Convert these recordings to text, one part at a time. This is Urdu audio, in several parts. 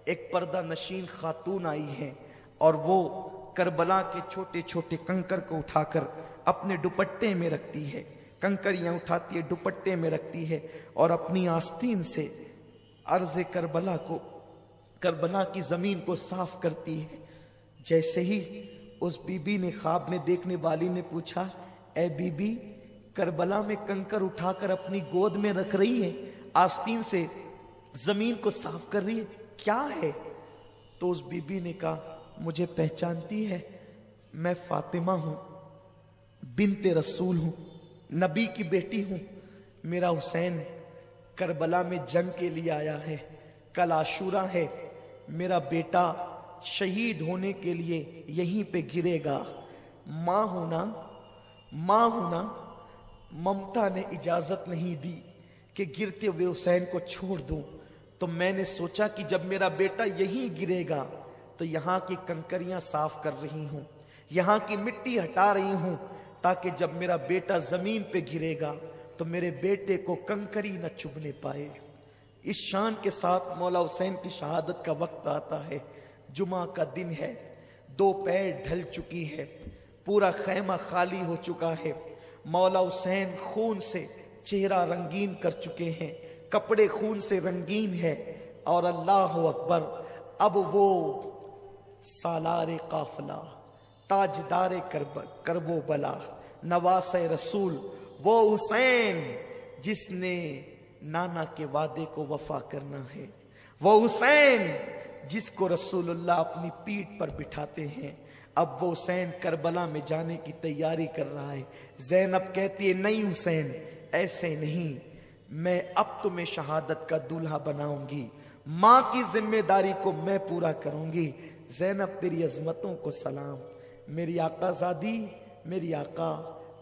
ایک پردہ نشین خاتون آئی ہیں اور وہ کربلا کے چھوٹے چھوٹے کنکر کو اٹھا کر اپنے دوپٹے میں رکھتی ہے، کنکریاں اٹھاتی ہے، دوپٹے میں رکھتی ہے اور اپنی آستین سے عرض کربلا کی زمین کو صاف کرتی ہے۔ جیسے ہی اس بی بی نے خواب میں دیکھنے والی نے پوچھا، اے بی بی، کربلا میں کنکر اٹھا کر اپنی گود میں رکھ رہی ہے، آستین سے زمین کو صاف کر رہی ہے، کیا ہے؟ تو اس بی بی نے کہا، مجھے پہچانتی ہے، میں فاطمہ ہوں، بنت رسول ہوں، نبی کی بیٹی ہوں، میرا حسین کربلا میں جنگ کے لیے آیا ہے، کل عاشورہ ہے، میرا بیٹا شہید ہونے کے لیے یہیں پہ گرے گا، ماں ہونا ممتا نے اجازت نہیں دی کہ گرتے ہوئے حسین کو چھوڑ دوں، تو میں نے سوچا کہ جب میرا بیٹا یہیں گرے گا تو یہاں کی کنکریاں صاف کر رہی ہوں، یہاں کی مٹی ہٹا رہی ہوں، تاکہ جب میرا بیٹا زمین پہ گرے گا تو میرے بیٹے کو کنکری نہ چبھنے پائے۔ اس شان کے ساتھ مولا حسین کی شہادت کا وقت آتا ہے، جمعہ کا دن ہے، دوپہر ڈھل چکی ہے، پورا خیمہ خالی ہو چکا ہے، مولا حسین خون سے چہرہ رنگین کر چکے ہیں، کپڑے خون سے رنگین ہے، اور اللہ اکبر، اب وہ سالار قافلہ، تاجدار کرب و بلا، نواس رسول، وہ حسین جس نے نانا کے وعدے کو وفا کرنا ہے، وہ حسین جس کو رسول اللہ اپنی پیٹھ پر بٹھاتے ہیں، اب وہ حسین کربلا میں جانے کی تیاری کر رہا ہے۔ زینب کہتی ہے، نہیں حسین، ایسے نہیں، میں اب تمہیں شہادت کا دولہا بناؤں گی، ماں کی ذمہ داری کو میں پورا کروں گی۔ زینب تیری عظمتوں کو سلام، میری آقا زادی، میری آقا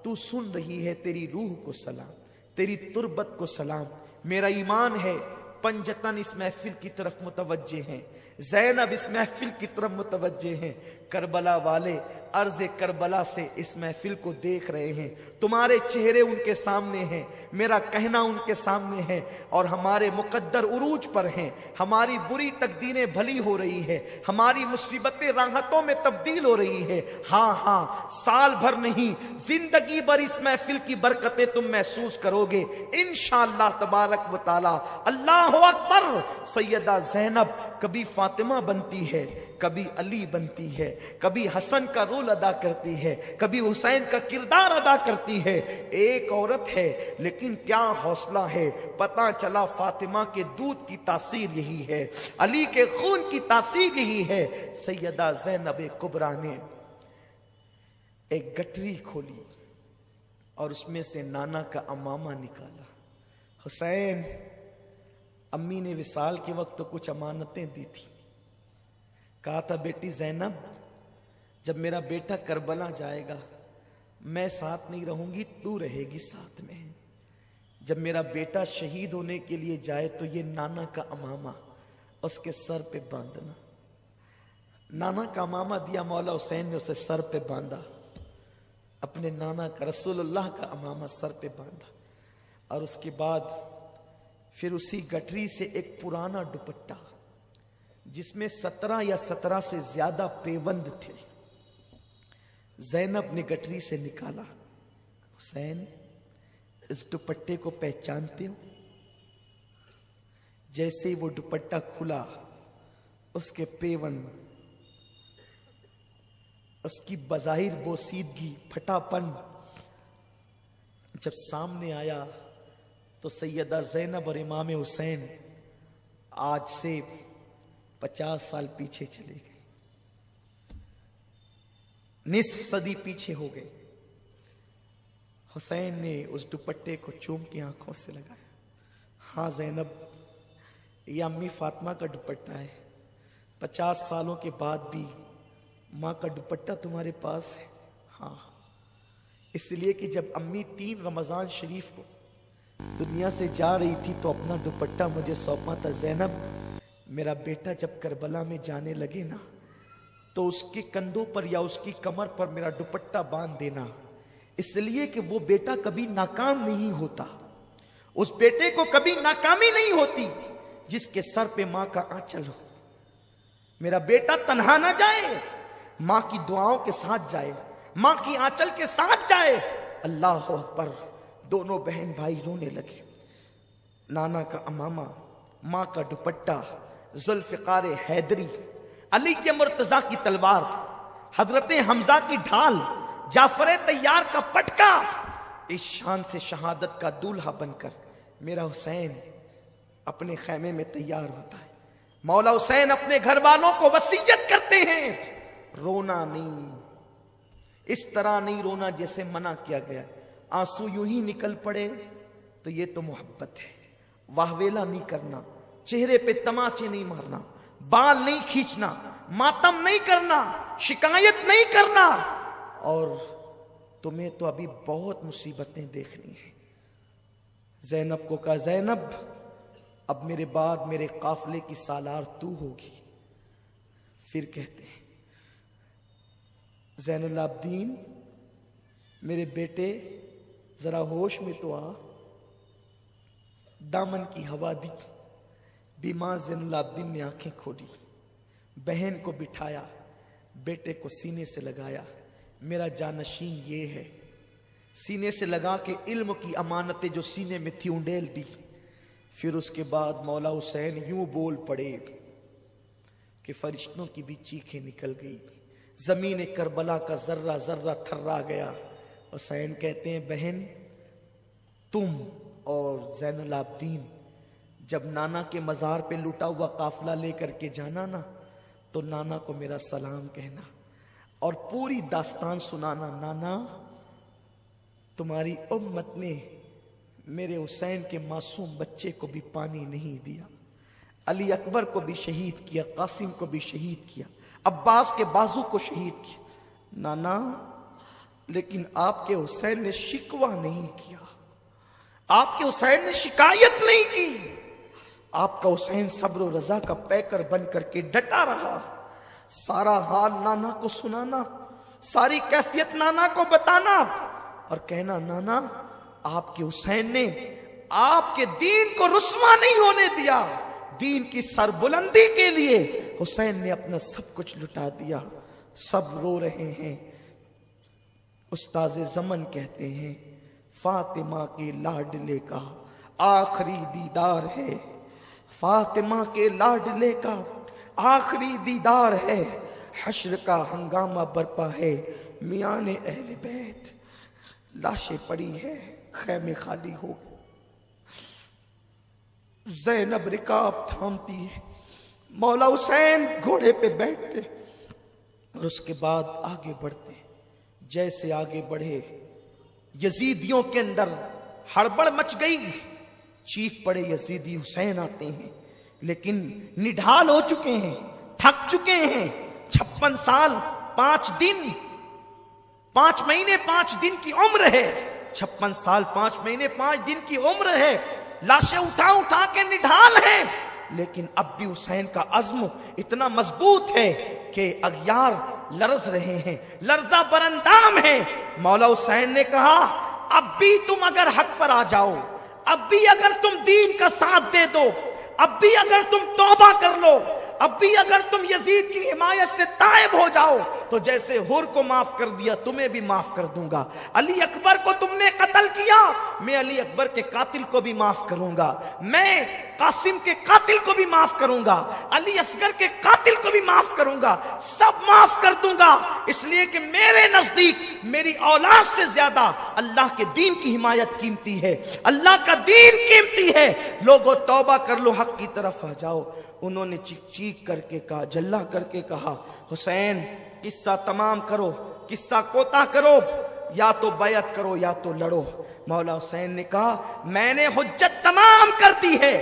تو سن رہی ہے، تیری روح کو سلام، تیری تربت کو سلام، میرا ایمان ہے پنجتن اس محفل کی طرف متوجہ ہیں، زینب اس محفل کی طرف متوجہ ہیں، کربلا والے عرض کربلا سے اس محفل کو دیکھ رہے ہیں، تمہارے چہرے ان کے سامنے ہیں، میرا کہنا ان کے سامنے ہے، اور ہمارے مقدر عروج پر ہیں، ہماری بری تقدیریں بھلی ہو رہی ہے، ہماری مصیبتیں راحتوں میں تبدیل ہو رہی ہے۔ ہاں سال بھر نہیں، زندگی بھر اس محفل کی برکتیں تم محسوس کرو گے انشاءاللہ تبارک و تعالی۔ اللہ اکبر۔ سیدہ زینب کبھی فاطمہ بنتی ہے، کبھی علی بنتی ہے، کبھی حسن کا رول ادا کرتی ہے، کبھی حسین کا کردار ادا کرتی ہے، ایک عورت ہے لیکن کیا حوصلہ ہے۔ پتہ چلا فاطمہ کے دودھ کی تاثیر یہی ہے، علی کے خون کی تاثیر یہی ہے۔ سیدہ زینب کبریٰ نے ایک گٹری کھولی اور اس میں سے نانا کا امامہ نکالا۔ حسین، امی نے وصال کے وقت تو کچھ امانتیں دی تھی، کہا تھا بیٹی زینب، جب میرا بیٹا کربلا جائے گا میں ساتھ نہیں رہوں گی، تو رہے گی ساتھ میں، جب میرا بیٹا شہید ہونے کے لیے جائے تو یہ نانا کا امامہ اس کے سر پہ باندھنا۔ نانا کا امامہ دیا، مولا حسین نے اسے سر پہ باندھا، اپنے نانا کا، رسول اللہ کا امامہ سر پہ باندھا، اور اس کے بعد پھر اسی گٹری سے ایک پرانا دوپٹہ جس میں 17 یا 17 سے زیادہ پیوند تھے، زینب نے گٹری سے نکالا۔ حسین، اس دوپٹے کو پہچانتے ہو؟ جیسے ہی وہ دوپٹہ کھلا، اس کے پیوند، اس کی بظاہر بوسیدگی، پھٹا پن جب سامنے آیا تو سیدہ زینب اور امام حسین آج سے 50 سال پیچھے چلے گئے، نصف صدی پیچھے ہو گئے۔ حسین نے اس دوپٹے کو چوم کے آنکھوں سے لگایا، ہاں زینب، یہ امی فاطمہ کا دوپٹہ ہے، 50 سالوں کے بعد بھی ماں کا دوپٹہ تمہارے پاس ہے؟ ہاں، اس لیے کہ جب امی 3 رمضان شریف کو دنیا سے جا رہی تھی تو اپنا دوپٹہ مجھے سونپا تھا، زینب میرا بیٹا جب کربلا میں جانے لگے نا تو اس کے کندھوں پر یا اس کی کمر پر میرا دوپٹہ باندھ دینا، اس لیے کہ وہ بیٹا کبھی ناکام نہیں ہوتا، اس بیٹے کو کبھی ناکامی نہیں ہوتی جس کے سر پہ ماں کا آنچل ہو۔ میرا بیٹا تنہا نہ جائے، ماں کی دعاؤں کے ساتھ جائے، ماں کی آنچل کے ساتھ جائے۔ اللہ اکبر۔ دونوں بہن بھائی رونے لگے۔ نانا کا امامہ، ماں کا دوپٹہ، ذوالفقار حیدری، علی کے مرتضیٰ کی تلوار، حضرت حمزہ کی ڈھال، جعفر طیار کا پٹکا، اس شان سے شہادت کا دولہا بن کر میرا حسین اپنے خیمے میں تیار ہوتا ہے۔ مولا حسین اپنے گھر والوں کو وصیت کرتے ہیں، رونا نہیں، اس طرح نہیں رونا جیسے منع کیا گیا۔ آنسو یوں ہی نکل پڑے تو یہ تو محبت ہے۔ واہویلا نہیں کرنا، چہرے پہ تماچے نہیں مارنا، بال نہیں کھینچنا، ماتم نہیں کرنا، شکایت نہیں کرنا۔ اور تمہیں تو ابھی بہت مصیبتیں دیکھنی ہیں۔ زینب کو کہا زینب اب میرے بعد میرے قافلے کی سالار تو ہوگی۔ پھر کہتے ہیں زین العابدین میرے بیٹے ذرا ہوش میں تو آ۔ دامن کی ہوا دی، بیمار زین العابدین نے آنکھیں کھولی، بہن کو بٹھایا، بیٹے کو سینے سے لگایا۔ میرا جانشین یہ ہے، سینے سے لگا کے علم کی امانتیں جو سینے میں تھی انڈیل دی۔ پھر اس کے بعد مولا حسین یوں بول پڑے کہ فرشتوں کی بھی چیخیں نکل گئی، زمین کربلا کا ذرہ ذرہ تھرا گیا۔ حسین کہتے ہیں بہن تم اور زین العابدین جب نانا کے مزار پہ لٹا ہوا قافلہ لے کر کے جانا نا تو نانا کو میرا سلام کہنا اور پوری داستان سنانا۔ نانا تمہاری امت نے میرے حسین کے معصوم بچے کو بھی پانی نہیں دیا، علی اکبر کو بھی شہید کیا، قاسم کو بھی شہید کیا، عباس کے بازو کو شہید کیا۔ نانا لیکن آپ کے حسین نے شکوہ نہیں کیا، آپ کے حسین نے شکایت نہیں کی، آپ کا حسین صبر و رضا کا پیکر بن کر کے ڈٹا رہا۔ سارا حال نانا کو سنانا، ساری کیفیت نانا کو بتانا اور کہنا نانا آپ کے حسین نے آپ کے دین کو رسوا نہیں ہونے دیا، دین کی سربلندی کے لیے حسین نے اپنا سب کچھ لٹا دیا۔ سب رو رہے ہیں۔ استاذ زمن کہتے ہیں فاطمہ کے لاڈلے کا آخری دیدار ہے، فاطمہ کے لاڈلے کا آخری دیدار ہے، حشر کا ہنگامہ برپا ہے، میان اہل بیت لاشیں پڑی ہے، خیمے خالی ہو۔ زینب رکاب تھامتی ہے، مولا حسین گھوڑے پہ بیٹھتے اور اس کے بعد آگے بڑھتے۔ جیسے آگے بڑھے یزیدیوں کے اندر ہڑبڑ مچ گئی، چیخ پڑے یزیدی حسین آتے ہیں، لیکن نڈھال ہو چکے ہیں، تھک چکے ہیں۔ 56 سال 5 دن 5 مہینے 5 دن کی عمر ہے، 56 سال 5 مہینے 5 دن کی عمر ہے، لاشیں اٹھا اٹھا کے نڈھال ہیں، لیکن اب بھی حسین کا عزم اتنا مضبوط ہے کہ اغیار لرز رہے ہیں، لرزہ برندام ہیں۔ مولا حسین نے کہا اب بھی تم اگر حق پر آ جاؤ، اب بھی اگر تم دین کا ساتھ دے دو، اب بھی اگر تم توبہ کر لو، اب بھی اگر تم یزید کی حمایت سے تائب ہو جاؤ تو جیسے حر کو معاف کر دیا تمہیں بھی معاف کر دوں گا۔ علی اکبر کو تم نے قتل کیا، میں علی اکبر کے قاتل کو بھی معاف کروں گا، میں قاسم کے قاتل کو بھی معاف کروں گا، علی اصغر کے قاتل کو بھی معاف کروں گا، سب معاف کر دوں گا، اس لیے کہ میرے نزدیک میری اولاد سے زیادہ اللہ کے دین کی حمایت قیمتی ہے، اللہ کا دین قیمتی ہے۔ لوگوں توبہ کر لو، حق کی طرف آ جاؤ۔ انہوں نے چیخ چیخ کر کے کہا، جلا کر کے کہا حسین قصہ تمام کرو، قصہ کوتا کرو، یا تو بیعت کرو یا تو لڑو۔ مولا حسین نے کہا میں نے حجت تمام کر دی ہے،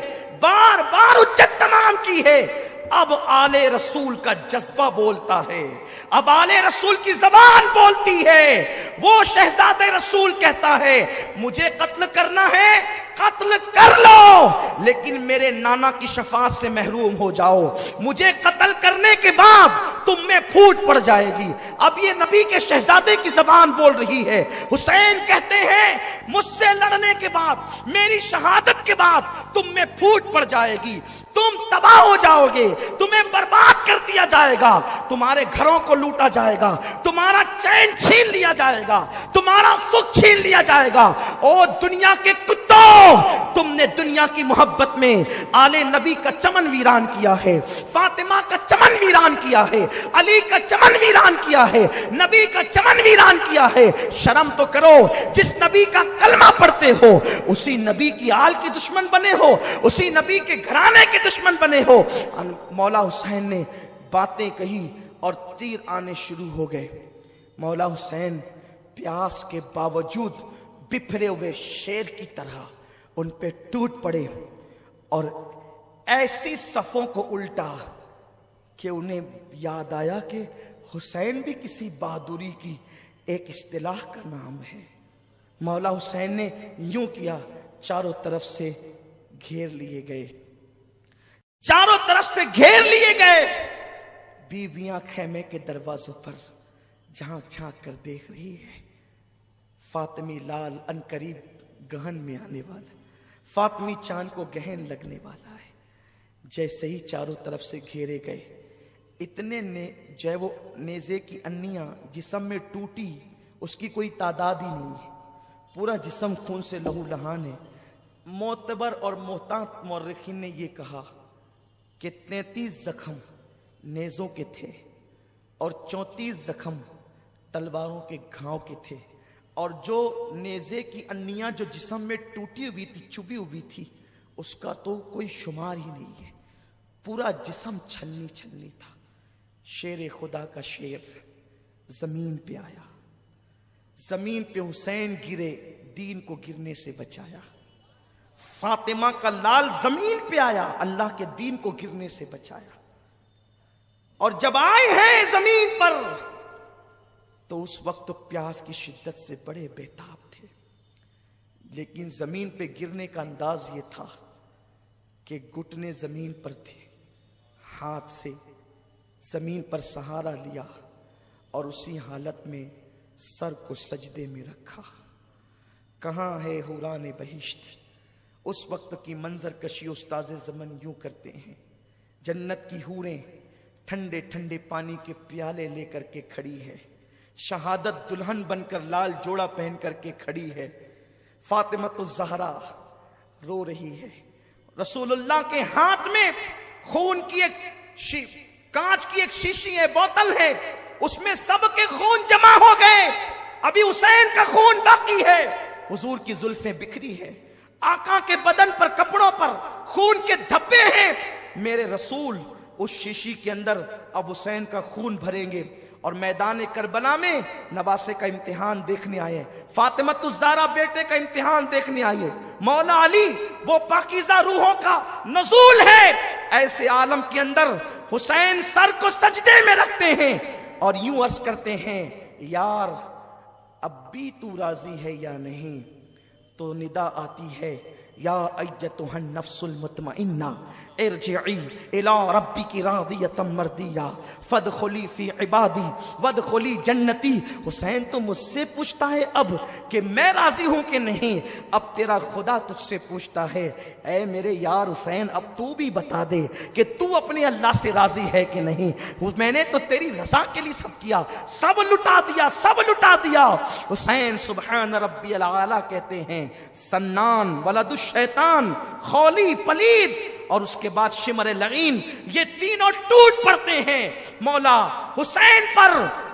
بار بار حجت تمام کی ہے، اب آل رسول کا جذبہ بولتا ہے، اب آل رسول کی زبان بولتی ہے۔ وہ شہزادہ رسول کہتا ہے مجھے قتل کرنا ہے قتل کر لو لیکن میرے نانا کی شفاعت سے محروم ہو جاؤ، مجھے قتل کرنے کے بعد تم میں پھوٹ پڑ جائے گی۔ اب یہ نبی کے شہزادے کی زبان بول رہی ہے۔ حسین کہتے ہیں مجھ سے لڑنے کے بعد، میری شہادت کے بعد تم میں پھوٹ پڑ جائے گی، تم تباہ ہو جاؤ گے، تمہیں برباد کر دیا جائے گا، تمہارے گھروں کو لوٹا جائے گا، تمہارا چین چھین لیا جائے گا، تمہارا سکھ چھین لیا جائے گا۔ او دنیا کے کتوں، تم نے دنیا کی محبت میں آل نبی کا چمن ویران کیا ہے، فاطمہ کا چمن ویران کیا ہے، علی کا چمن ویران کیا ہے، نبی کا چمن ویران کیا ہے۔ شرم تو کرو، جس نبی کا کلمہ پڑھتے ہو اسی نبی کی آل کی دشمن بنے ہو، اسی نبی کے گھرانے کے دشمن بنے ہو۔ مولا حسین نے باتیں کہی اور تیر آنے شروع ہو گئے۔ مولا حسین پیاس کے باوجود بپھرے ہوئے شیر کی طرح ان پہ ٹوٹ پڑے اور ایسی صفوں کو الٹا کہ انہیں یاد آیا کہ حسین بھی کسی بہادری کی ایک اصطلاح کا نام ہے۔ مولا حسین نے یوں کیا، چاروں طرف سے گھیر لیے گئے، چاروں طرف سے گھیر لیے گئے۔ بیویاں خیمے کے دروازوں پر جھانک جھانک کر دیکھ رہی ہے۔ فاطمی لال عنقریب گہن میں آنے والا، فاطمی چاند کو گہن لگنے والا ہے۔ جیسے ہی چاروں طرف سے گھیرے گئے، اتنے جو ہے وہ نیزے کی انیاں جسم میں ٹوٹی، اس کی کوئی تعداد ہی نہیں ہے، پورا جسم خون سے لہو لہان ہے۔ معتبر اور محتاط مورخین نے یہ کہا کہ 33 زخم نیزوں کے تھے اور 34 زخم تلواروں کے گھاؤں کے تھے، اور جو نیزے کی انیاں جو جسم میں ٹوٹی ہوئی تھی، چبھی ہوئی تھی، اس کا تو کوئی شمار ہی نہیں ہے، پورا جسم چھلنی چھلنی تھا۔ شیر خدا کا شیر زمین پہ آیا، زمین پہ حسین گرے، دین کو گرنے سے بچایا۔ فاطمہ کا لال زمین پہ آیا، اللہ کے دین کو گرنے سے بچایا۔ اور جب آئے ہیں زمین پر تو اس وقت تو پیاس کی شدت سے بڑے بےتاب تھے، لیکن زمین پہ گرنے کا انداز یہ تھا کہ گھٹنے زمین پر تھے، ہاتھ سے زمین پر سہارا لیا اور اسی حالت میں سر کو سجدے میں رکھا۔ کہاں ہے حوران بہشت؟ اس وقت کی منظر کشی استاذ زمن یوں کرتے ہیں، جنت کی حوریں ٹھنڈے ٹھنڈے پانی کے پیالے لے کر کے کھڑی ہے، شہادت دلہن بن کر لال جوڑا پہن کر کے کھڑی ہے، فاطمۃ الزہرا رو رہی ہے، رسول اللہ کے ہاتھ میں خون کی ایک کانچ کی ایک شیشی ہے، بوتل ہے، اس میں سب کے خون جمع ہو گئے، ابھی حسین کا خون باقی ہے، حضور کی زلفیں بکھری ہے، آقا کے بدن پر کپڑوں پر خون کے دھبے ہیں، میرے رسول اس شیشی کے اندر اب حسین کا خون بھریں گے اور میدان کربلا میں نواسے کا امتحان دیکھنے آئے، فاطمۃ الزہرا بیٹے کا امتحان دیکھنے آئے، مولا علی وہ پاکیزہ روحوں کا نزول ہے، ایسے عالم کے اندر حسین سر کو سجدے میں رکھتے ہیں اور یوں عرض کرتے ہیں، یار اب بھی تو راضی ہے یا نہیں؟ تو ندا آتی ہے، یا ایتھا النفس المطمئنہ ارجعی الی ربک راضیۃ مرضیہ فادخلی فی عبادی وادخلی جنتی۔ حسین تو مجھ سے پوچھتا ہے اب کہ میں راضی ہوں کہ نہیں، اب تیرا خدا تجھ سے پوچھتا ہے، اے میرے یار حسین اب تو بھی بتا دے کہ تو اپنے اللہ سے راضی ہے کہ نہیں؟ میں نے تو تیری رضا کے لیے سب کیا، سب لٹا دیا، سب لٹا دیا۔ حسین سبحان ربی العالی کہتے ہیں، سنان ولد الشیطان خولی پلید، اور اس کے بعد شمر لعین، یہ تینوں ٹوٹ پڑتے ہیں مولا حسین پر،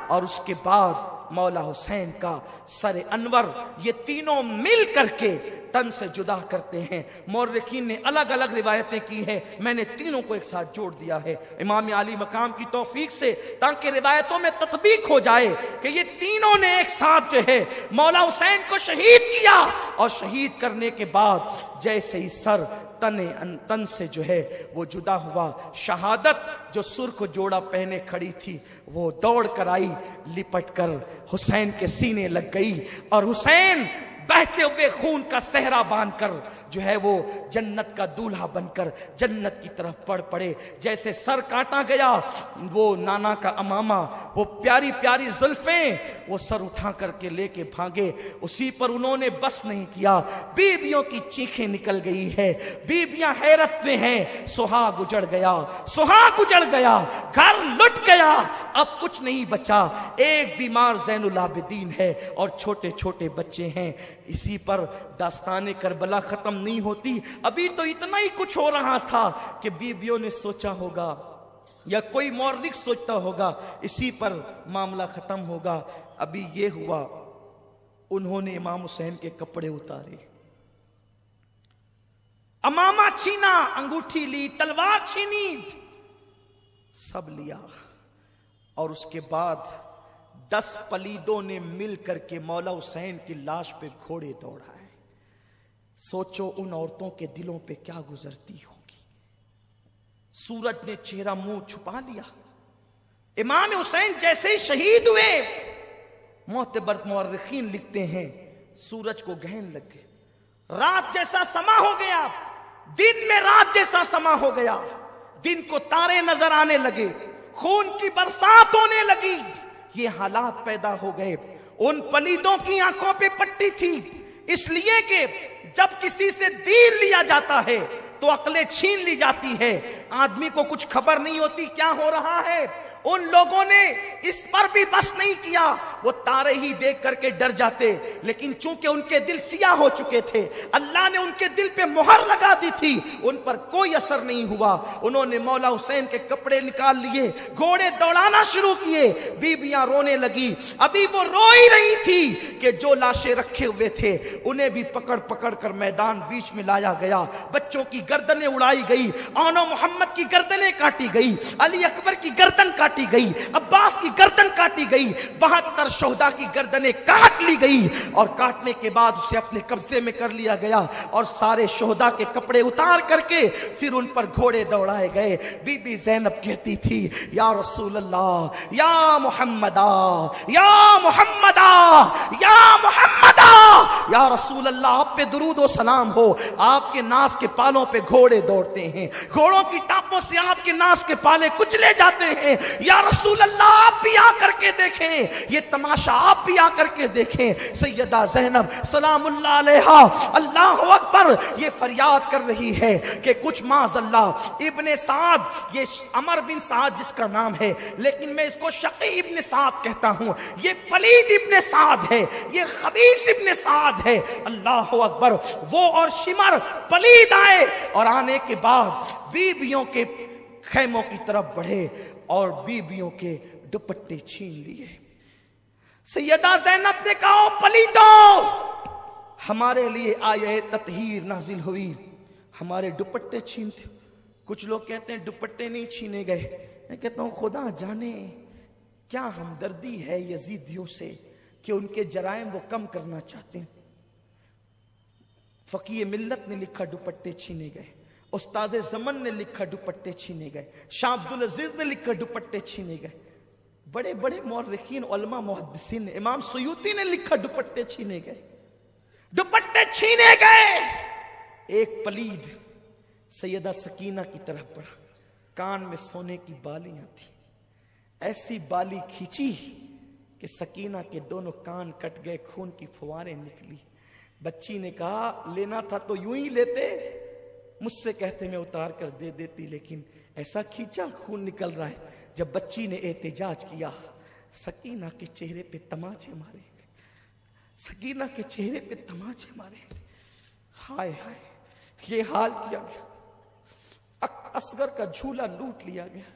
اور اس کے بعد مولا حسین کا سر انور، یہ تینوں مل کر کے تن سے جدا کرتے ہیں۔ مورخین نے الگ الگ روایتیں کی ہیں، میں نے تینوں کو ایک ساتھ جوڑ دیا ہے امام علی مقام کی توفیق سے، تاکہ روایتوں میں تطبیق ہو جائے کہ یہ تینوں نے ایک ساتھ جو ہے مولا حسین کو شہید کیا، اور شہید کرنے کے بعد جیسے ہی سر تن سے جو ہے وہ جدا ہوا، شہادت جو سرخ جوڑا پہنے کھڑی تھی وہ دوڑ کر آئی، لپٹ کر حسین کے سینے لگ گئی، اور حسین بہتے ہوئے خون کا صحرا باندھ کر جو ہے وہ جنت کا دولہا بن کر جنت کی طرف بڑھ پڑے. جیسے سر کاٹا گیا وہ نانا کا امامہ، وہ پیاری پیاری زلفیں وہ سر اٹھا کر کے لے کے بھاگے. اسی پر انہوں نے بس نہیں کیا، بیویوں کی چیخیں نکل گئی ہے، بیویاں حیرت میں ہیں. سہاگ اجڑ گیا، سہاگ اجڑ گیا، گھر لٹ گیا، اب کچھ نہیں بچا. ایک بیمار زین العابدین ہے اور چھوٹے چھوٹے بچے ہیں. اسی پر داستان کربلا ختم نہیں ہوتی. ابھی تو اتنا ہی کچھ ہو رہا تھا کہ بیویوں نے سوچا ہوگا یا کوئی مورخ سوچتا ہوگا اسی پر معاملہ ختم ہوگا. ابھی یہ ہوا، انہوں نے امام حسین کے کپڑے اتارے، امامہ چھینا، انگوٹھی لی، تلوار چھینی، سب لیا. اور اس کے بعد 10 پلیدوں نے مل کر کے مولا حسین کی لاش پہ گھوڑے دوڑائے. سوچو ان عورتوں کے دلوں پہ کیا گزرتی ہوگی. سورج نے چہرہ منہ چھپا لیا. امام حسین جیسے ہی شہید ہوئے، معتبر مورخین لکھتے ہیں سورج کو گہن لگ گئے، رات جیسا سما ہو گیا، دن میں رات جیسا سما ہو گیا، دن کو تارے نظر آنے لگے، خون کی برسات ہونے لگی. یہ حالات پیدا ہو گئے. ان پلیدوں کی آنکھوں پہ پٹی تھی، اس لیے کہ جب کسی سے دین لیا جاتا ہے تو عقلیں چھین لی جاتی ہے، آدمی کو کچھ خبر نہیں ہوتی کیا ہو رہا ہے. ان لوگوں نے اس پر بھی بس نہیں کیا، وہ تارے ہی دیکھ کر کے ڈر جاتے، لیکن چونکہ ان کے دل سیاہ ہو چکے تھے، اللہ نے ان کے دل پہ مہر لگا دی تھی، ان پر کوئی اثر نہیں ہوا. انہوں نے مولا حسین کے کپڑے نکال لیے، گھوڑے دوڑانا شروع کیے. بیویاں رونے لگی. ابھی وہ رو ہی رہی تھی کہ جو لاشیں رکھے ہوئے تھے انہیں بھی پکڑ پکڑ کر میدان بیچ میں لایا گیا. بچوں کی گردنیں اڑائی گئی، آنو محمد کی گردنیں کاٹی گئی، علی اکبر کی گردن کاٹی گئی، عباس کی گردن کاٹی گئی، 72 شہداء کی گردنیں کاٹ لی گئی. اور کاٹنے کے بعد اسے اپنے قبضے میں کر لیا گیا اور سارے شہداء کے کپڑے اتار کر کے پھر ان پر گھوڑے دوڑائے گئے. بی بی زینب کہتی تھی یا رسول اللہ، یا محمدہ، یا محمدہ، یا محمدہ، یا رسول اللہ آپ پہ درود و سلام ہو. آپ کے ناس کے پالوں پہ گھوڑے دوڑتے ہیں، گھوڑوں کی ٹانپوں سے آپ کے ناس کے پالے کچلے جاتے ہیں. یا رسول اللہ آپ بھی آ کر کے دیکھیں، یہ تماشا آپ بھی آ کر کے دیکھیں. سیدہ زینب سلام اللہ علیہا اللہ اکبر یہ فریاد کر رہی ہے کہ کچھ معاذ اللہ ابن سعد، یہ عمر بن سعد جس کا نام ہے لیکن میں اس کو شقی ابن سعد کہتا ہوں، یہ پلید ابن سعد ہے، یہ خبیث ابن سعد ہے. اللہ اکبر. وہ اور شمر پلید آئے اور آنے کے بعد بیویوں کے خیموں کی طرف بڑھے اور بیویوں کے دوپٹے چھین لیے. سیدہ زینب نے کہا پلیتوں، ہمارے لیے آیہ تطہیر نازل ہوئی، ہمارے دوپٹے چھینتے. کچھ لوگ کہتے ہیں دوپٹے نہیں چھینے گئے. میں کہتا ہوں خدا جانے کیا ہمدردی ہے یزیدیوں سے کہ ان کے جرائم وہ کم کرنا چاہتے ہیں. فقیہ ملت نے لکھا دوپٹے چھینے گئے، استاد زمن نے لکھا دوپٹے چھینے گئے، شاہ عبدالعزیز نے لکھا دوپٹے چھینے گئے، بڑے بڑے مورخین علماء محدثین نے، امام سیوطی نے لکھا دوپٹے چھینے گئے، دوپٹے چھینے گئے. ایک پلید سیدہ سکینہ کی طرف بڑھا، کان میں سونے کی بالیاں تھی، ایسی بالی کھینچی کہ سکینہ کے دونوں کان کٹ گئے، خون کی فواریں نکلی. بچی نے کہا لینا تھا تو یوں ہی لیتے، مجھ سے کہتے میں اتار کر دے دیتی، لیکن ایسا کھینچا خون نکل رہا ہے. جب بچی نے احتجاج کیا سکینہ کے چہرے پہ تماچے مارے گئے، سکینہ کے چہرے پہ تماچے مارے گئے. ہائے ہائے یہ حال کیا گیا. اصغر کا جھولا لوٹ لیا گیا،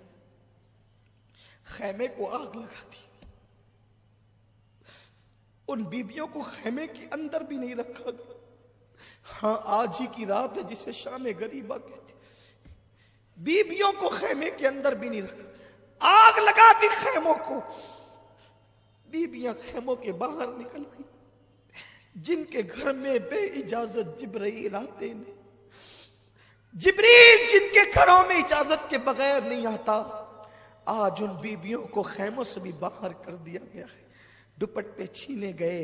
خیمے کو آگ لگا دی. ان بیبیوں کو خیمے کے اندر بھی نہیں رکھا گیا. ہاں آج ہی کی رات ہے جسے شام غریبہ کہتے، بیبیوں کو خیمے کے اندر بھی نہیں رکھا، آگ لگا دی خیموں کو. بیبیاں خیموں کے باہر نکل گئی. جن کے گھر میں بے اجازت جبرائیل آتے نے، جبریل جن کے گھروں میں اجازت کے بغیر نہیں آتا، آج ان بیبیوں کو خیموں سے بھی باہر کر دیا گیا ہے. دوپٹے چھینے گئے،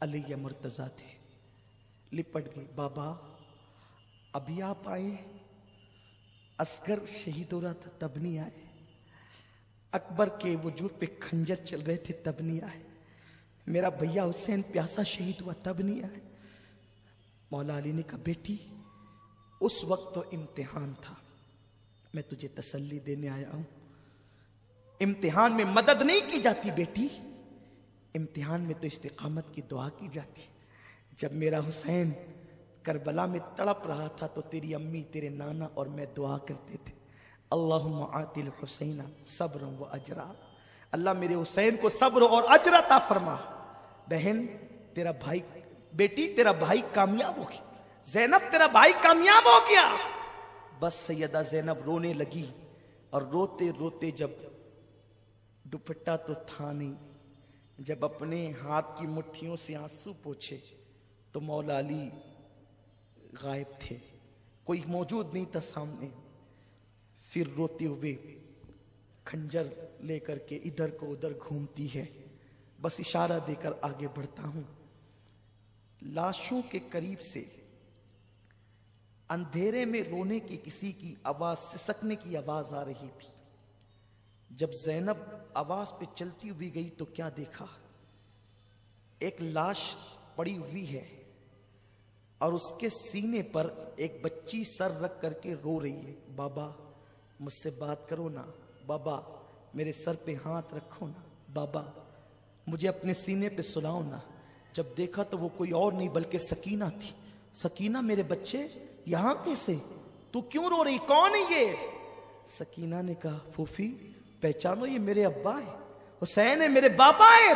علی یا مرتضیٰ تھے، لپٹ گئے. بابا ابھی آپ آئے؟ اصغر شہید ہو رہا تھا تب نہیں آئے. اکبر کے وجود پہ خنجر چل رہے تھے تب نہیں آئے. میرا بھیا حسین پیاسا شہید ہوا تب نہیں آئے. مولا علی نے کہا بیٹی اس وقت تو امتحان تھا، میں تجھے تسلی دینے آیا ہوں. امتحان میں مدد نہیں کی جاتی بیٹی، امتحان میں تو استقامت کی دعا کی جاتی. جب میرا حسین کربلا میں تڑپ رہا تھا تو تیری امی، تیرے نانا اور میں دعا کرتے تھے اللہم آتی الحسین صبر و اجرا. اللہ میرے حسین کو صبر اور اجر عطا فرما. بہن تیرا بھائی، بیٹی تیرا بھائی کامیاب ہو گیا. زینب تیرا بھائی کامیاب ہو گیا. بس سیدہ زینب رونے لگی اور روتے روتے جب دوپٹہ تو تھا نہیں، جب اپنے ہاتھ کی مٹھیوں سے آنسو پوچھے تو مولا علی غائب تھے، کوئی موجود نہیں تھا سامنے. پھر روتے ہوئے خنجر لے کر کے ادھر کو ادھر گھومتی ہے. بس اشارہ دے کر آگے بڑھتا ہوں. لاشوں کے قریب سے اندھیرے میں رونے کی کسی کی آواز، سسکنے کی آواز آ رہی تھی. جب زینب آواز پہ چلتی ہوئی گئی تو کیا دیکھا؟ ایک لاش پڑی ہوئی ہے اور اس کے سینے پر ایک بچی سر رکھ کر کے رو رہی ہے. بابا مجھ سے بات کرو نا، بابا میرے سر پہ ہاتھ رکھو نا، بابا مجھے اپنے سینے پہ سلاؤ نا. جب دیکھا تو وہ کوئی اور نہیں بلکہ سکینہ تھی. سکینہ میرے بچے یہاں کیسے؟ تو کیوں رو رہی؟ کون ہے یہ؟ سکینہ نے کہا پھوپھی پہچانو یہ میرے ابا ہے، حسین ہے، میرے بابا ہے.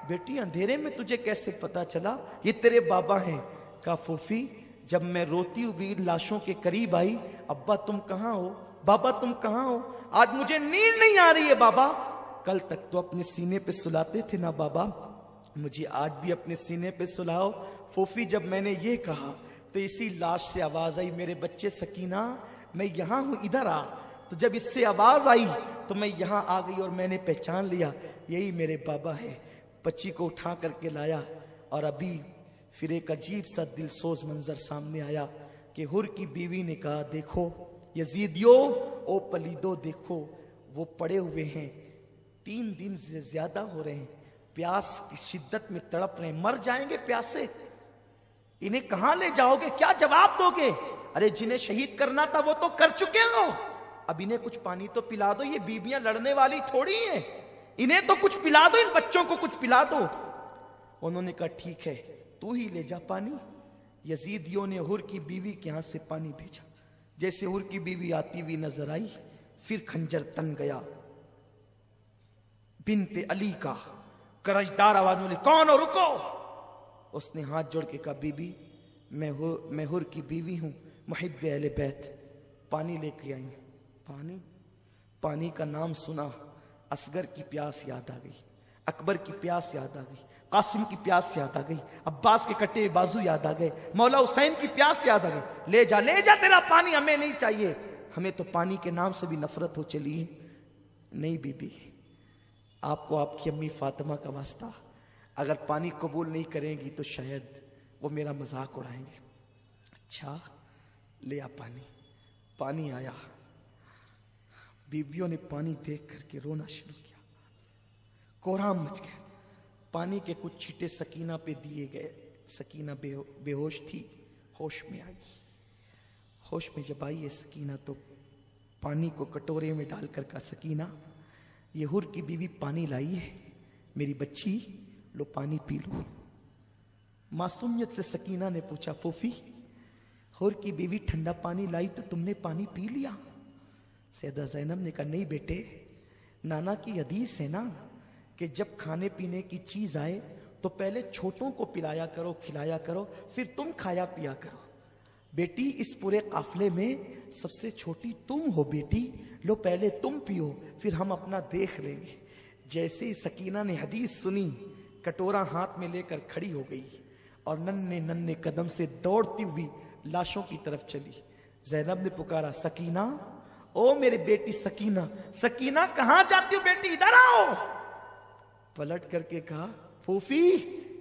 بیٹی اندھیرے میں تجھے کیسے پتا چلا یہ تیرے بابا ہیں؟ کہا پھوپھی جب میں روتی ہوئی لاشوں کے قریب آئی، ابا تم کہاں ہو، بابا تم کہاں ہو؟ آج مجھے نیند نہیں آ رہی ہے بابا. کل تک تو اپنے سینے پہ سلاتے تھے نا بابا، مجھے آج بھی اپنے سینے پہ سلاؤ. پھوپھی جب میں نے یہ کہا تو اسی لاش سے آواز آئی میرے بچے سکینہ میں یہاں ہوں ادھر آ. تو جب اس سے آواز آئی تو میں یہاں آ گئی اور میں نے پہچان لیا یہی میرے بابا ہے. بچی کو اٹھا کر کے لایا اور ابھی پھر ایک عجیب سا دل سوز منظر سامنے آیا کہ حر کی بیوی نے کہا دیکھو یزیدیو او پلیدو دیکھو وہ پڑے ہوئے ہیں، 3 دن سے زیادہ ہو رہے ہیں، پیاس کی شدت میں تڑپ رہے ہیں، مر جائیں گے پیاسے. انہیں کہاں لے جاؤ گے؟ کیا جواب دو گے؟ ارے جنہیں شہید کرنا تھا وہ تو کر چکے ہو، اب انہیں کچھ پانی تو پلا دو. یہ بیویاں لڑنے والی تھوڑی ہیں، انہیں تو کچھ پلا دو، ان بچوں کو کچھ پلا دو. انہوں نے کہا ٹھیک ہے تو ہی لے جا پانی. یزیدیوں نے حر کی بیوی کے ہاتھ سے پانی بھیجا. جیسے حر کی بیوی آتی ہوئی نظر آئی پھر خنجر تن گیا. بنت علی کا کرجدار آواز میں کون ہو؟ رکو. اس نے ہاتھ جوڑ کے کہا بی بی میں حر کی بیوی ہوں، محب اہل بیت، پانی لے کے آئی. پانی کا نام سنا اصغر کی پیاس یاد آ گئی، اکبر کی پیاس یاد آ گئی، قاسم کی پیاس یاد آ گئی، عباس کے کٹے بازو یاد آ گئے، مولا حسین کی پیاس یاد آ گئی. لے جا تیرا پانی ہمیں نہیں چاہیے، ہمیں تو پانی کے نام سے بھی نفرت ہو چلی ہے. نہیں بی بی آپ کو آپ کی امی فاطمہ کا واسطہ، اگر پانی قبول نہیں کریں گی تو شاید وہ میرا مذاق اڑائیں گے. اچھا لے آ پانی آیا. بیویوں نے پانی دیکھ کر کے رونا شروع کیا، کوہرام مچ گیا. پانی کے کچھ چھٹے سکینہ پہ دیے گئے. سکینہ بے ہوش تھی، ہوش میں آئی. ہوش میں جب آئی ہے سکینہ تو پانی کو کٹورے میں ڈال کر کہا سکینہ یہ حر کی بیوی پانی لائی ہے، میری بچی لو پانی پی لو. معصومیت سے سکینہ نے پوچھا پھوپھی حر کی بیوی ٹھنڈا پانی لائی تو تم نے پانی پی لیا؟ سیدہ زینب نے کہا نہیں بیٹے، نانا کی حدیث ہے نا کہ جب کھانے پینے کی چیز آئے تو پہلے چھوٹوں کو پلایا کرو، کھلایا کرو، پھر تم کھایا پیا کرو. بیٹی اس پورے قافلے میں سب سے چھوٹی تم ہو بیٹی، لو پہلے تم پیو پھر ہم اپنا دیکھ لیں گے. جیسے ہی سکینہ نے حدیث سنی کٹورا ہاتھ میں لے کر کھڑی ہو گئی اور ننھے قدم سے دوڑتی ہوئی لاشوں کی طرف چلی. زینب نے پکارا سکینہ، او میرے بیٹی سکینہ، سکینہ کہاں جاتی ہو بیٹی، ادھر آؤ. پلٹ کر کے کہا پھوپھی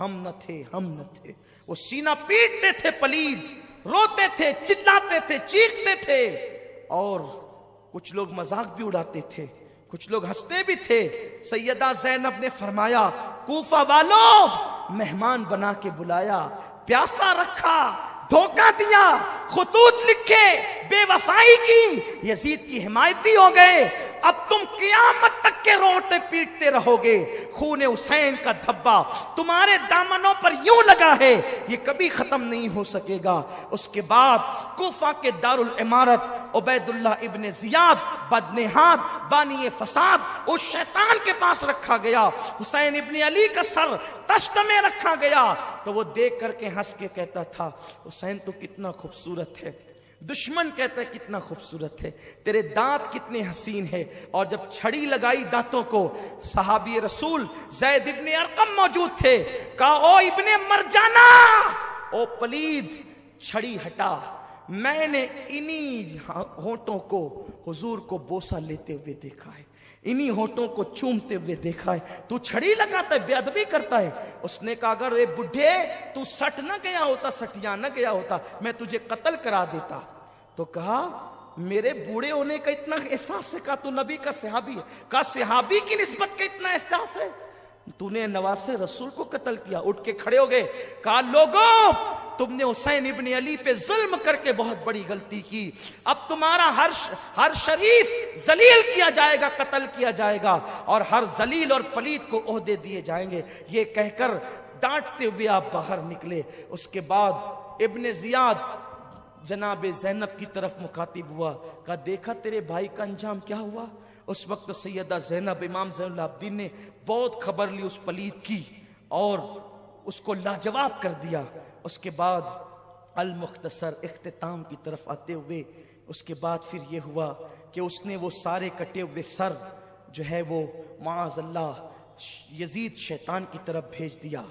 ہم نہ تھے، ہم نہ تھے۔ وہ سینہ پیٹتے تھے پلید، روتے تھے، چلاتے تھے، چیختے تھے، اور کچھ لوگ مذاق بھی اڑاتے تھے، کچھ لوگ ہنستے بھی تھے۔ سیدہ زینب نے فرمایا کوفہ والوں مہمان بنا کے بلایا، پیاسا رکھا، دھوکہ دیا، خطوط لکھے، بے وفائی کی، یزید کی حمایتی ہو گئے، اب تم قیامت تک کے روتے پیٹتے رہو گے۔ خون حسین کا دھبا تمہارے دامنوں پر یوں لگا ہے، یہ کبھی ختم نہیں ہو سکے گا۔ اس کے بعد کوفہ کے دارالعمارت عبید اللہ ابن زیاد بدنہاد بانی فساد اس شیطان کے پاس رکھا گیا۔ حسین ابن علی کا سر تشت میں رکھا گیا تو وہ دیکھ کر کے ہنس کے کہتا تھا حسین تو کتنا خوبصورت ہے، دشمن کہتا ہے کتنا خوبصورت ہے، تیرے دانت کتنے حسین ہے۔ اور جب چھڑی لگائی دانتوں کو، صحابی رسول زید ابن ارقم موجود تھے، کہا او ابن مرجانہ، او پلید، چھڑی ہٹا، میں نے انہی ہونٹوں کو حضور کو بوسہ لیتے ہوئے دیکھا ہے، انہی ہونٹوں کو چومتے ہوئے دیکھا ہے، تو چھڑی لگاتا ہے، بے ادبی کرتا ہے۔ اس نے کہا اگر اے بڈھے تو سٹ نہ گیا ہوتا، سٹیا نہ گیا ہوتا، میں تجھے قتل کرا دیتا۔ تو کہا میرے بوڑھے ہونے کا اتنا احساس ہے؟ کہا تو نبی کا صحابی ہے۔ کہا صحابی کی نسبت کا اتنا احساس ہے؟ تو نے نواسے رسول کو قتل کیا۔ اٹھ کے کھڑے ہو گئے، کہا لوگوں تم نے حسین ابن علی پہ ظلم کر کے بہت بڑی غلطی کی، اب تمہارا ہر شریف ذلیل کیا جائے گا، قتل کیا جائے گا، اور ہر ذلیل اور پلید کو عہدے دیے جائیں گے۔ یہ کہہ کر ڈانٹتے ہوئے آپ باہر نکلے۔ اس کے بعد ابن زیاد جناب زینب کی طرف مخاطب ہوا، کہا دیکھا تیرے بھائی کا انجام کیا ہوا؟ اس وقت سیدہ زینب امام زین العابدین نے بہت خبر لی اس پلید کی اور اس کو لاجواب کر دیا۔ اس کے بعد المختصر اختتام کی طرف آتے ہوئے اس کے بعد پھر یہ ہوا کہ اس نے وہ سارے کٹے ہوئے سر جو ہے وہ معاذ اللہ یزید شیطان کی طرف بھیج دیا۔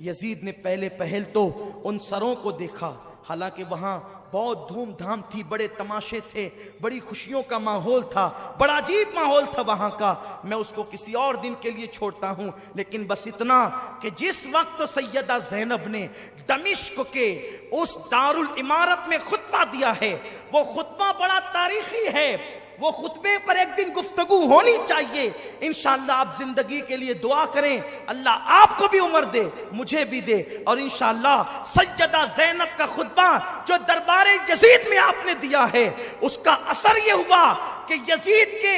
یزید نے پہلے پہل تو ان سروں کو دیکھا، حالانکہ وہاں بہت دھوم دھام تھی، بڑے تماشے تھے، بڑی خوشیوں کا ماحول تھا، بڑا عجیب ماحول تھا وہاں کا، میں اس کو کسی اور دن کے لیے چھوڑتا ہوں۔ لیکن بس اتنا کہ جس وقت سیدہ زینب نے دمشق کے اس دارالعمارت میں خطبہ دیا ہے، وہ خطبہ بڑا تاریخی ہے، وہ خطبے پر ایک دن گفتگو ہونی چاہیے۔ انشاءاللہ آپ زندگی کے لیے دعا کریں، اللہ آپ کو بھی عمر دے، مجھے بھی دے، اور انشاءاللہ سیدہ زینب کا خطبہ جو دربار یزید میں آپ نے دیا ہے، اس کا اثر یہ ہوا کہ یزید کے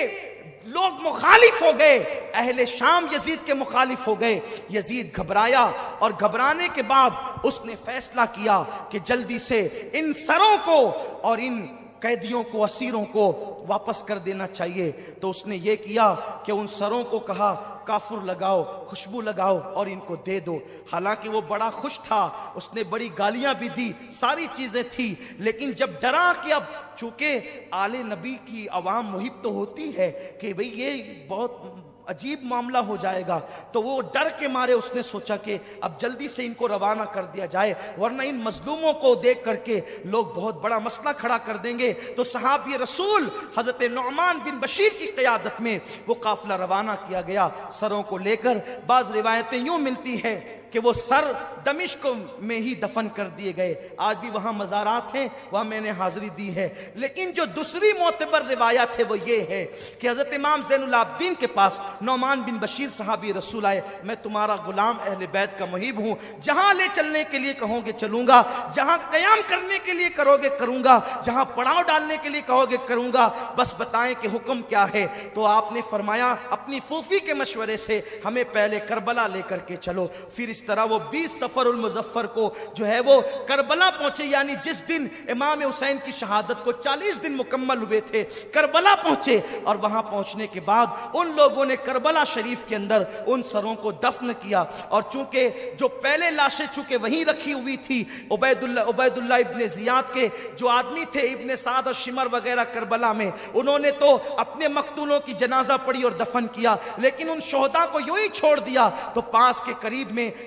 لوگ مخالف ہو گئے، اہل شام یزید کے مخالف ہو گئے۔ یزید گھبرایا اور گھبرانے کے بعد اس نے فیصلہ کیا کہ جلدی سے ان سروں کو اور ان قیدیوں کو، اسیروں کو واپس کر دینا چاہیے۔ تو اس نے یہ کیا کہ ان سروں کو کہا کافر لگاؤ، خوشبو لگاؤ اور ان کو دے دو۔ حالانکہ وہ بڑا خوش تھا، اس نے بڑی گالیاں بھی دی، ساری چیزیں تھی، لیکن جب ڈرا کہ اب چونکہ آل نبی کی عوام محب تو ہوتی ہے کہ بھئی یہ بہت عجیب معاملہ ہو جائے گا، تو وہ ڈر کے مارے اس نے سوچا کہ اب جلدی سے ان کو روانہ کر دیا جائے، ورنہ ان مظلوموں کو دیکھ کر کے لوگ بہت بڑا مسئلہ کھڑا کر دیں گے۔ تو صحابی رسول حضرت نعمان بن بشیر کی قیادت میں وہ قافلہ روانہ کیا گیا سروں کو لے کر۔ بعض روایتیں یوں ملتی ہے کہ وہ سر دمشق میں ہی دفن کر دیے گئے، آج بھی وہاں مزارات ہیں، وہاں میں نے حاضری دی ہے۔ لیکن جو دوسری معتبر روایت ہے وہ یہ ہے کہ حضرت امام زین العابدین کے پاس نعمان بن بشیر صحابی رسول آئے، میں تمہارا غلام اہل بیت کا محب ہوں، جہاں لے چلنے کے لیے کہو گے چلوں گا، جہاں قیام کرنے کے لیے کرو گے کروں گا، جہاں پڑاؤ ڈالنے کے لیے کہو گے کروں گا، بس بتائیں کہ حکم کیا ہے۔ تو آپ نے فرمایا اپنی پھوپھی کے مشورے سے ہمیں پہلے کربلا لے کر کے چلو۔ پھر اس طرح وہ 20 صفر المظفر کو جو ہے وہ کربلا پہنچے، یعنی جس دن امام حسین کی شہادت کو 40 دن مکمل ہوئے تھے، کربلا پہنچے، اور وہاں پہنچنے کے بعد ان لوگوں نے کربلا شریف کے اندر ان سروں کو دفن کیا۔ اور چونکہ جو پہلے لاشیں چونکہ وہیں رکھی ہوئی تھی، عبید اللہ ابن زیاد کے جو آدمی تھے، ابن سعد اور شمر وغیرہ کربلا میں، انہوں نے تو اپنے مقتولوں کی جنازہ پڑھی اور دفن کیا، لیکن ان شہداء کو یوں ہی چھوڑ دیا۔ تو پاس کے قریب میں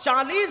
40